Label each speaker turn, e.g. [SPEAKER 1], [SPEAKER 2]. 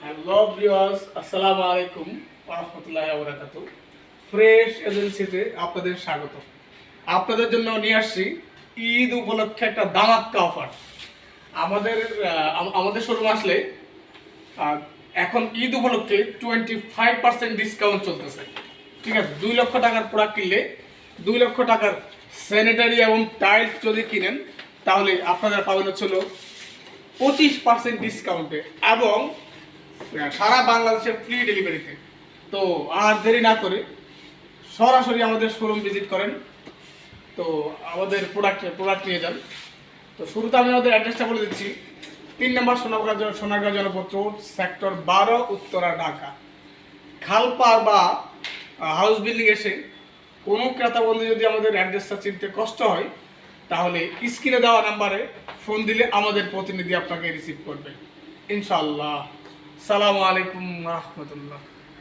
[SPEAKER 1] Hello viewers, আসসালামু আলাইকুম ওয়া রাহমাতুল্লাহি ওয়া বারাকাতুহু। ফ্রেশ এজেন্সিতে আপনাদের স্বাগত। আপনাদের জন্য নিয়ে আসছি ঈদ উপলক্ষে একটা ধামাকা অফার। আমাদের আমাদের শোরুম আসলে আহ, এখন ঈদ উপলক্ষে 25% ডিসকাউন্ট চলতেছে। ঠিক আছে, 2 লক্ষ টাকার প্রোডাক্ট কিনলে 2 লক্ষ টাকার স্যানিটারি এবং টাইলস যদি কিনেন তাহলে আপনারা পাবেন হচ্ছিল 25% ডিসকাউন্টে এবং সারা বাংলাদেশের ফ্রি ডেলিভারিতে। তো আর দেরি না করে সরাসরি আমাদের শোরুম ভিজিট করেন। তো আমাদের প্রোডাক্ট নিয়ে যান। তো শুরুতে আমি আমাদের অ্যাড্রেসটা বলে দিচ্ছি। 3 নম্বর সোনারগাঁ জনপথ রোড, সেক্টর 12, উত্তরা, ঢাকা। খালপাড় বা হাউস বিল্ডিং এসে কোনো ক্রেতা বন্ধু যদি আমাদের অ্যাড্রেসটা চিনতে কষ্ট হয় তাহলে স্ক্রিনে দেওয়া নাম্বারে ফোন দিলে আমাদের প্রতিনিধি আপনাকে রিসিভ করবে ইনশাআল্লাহ। সালামু আলাইকুম রহমতুল্লাহ।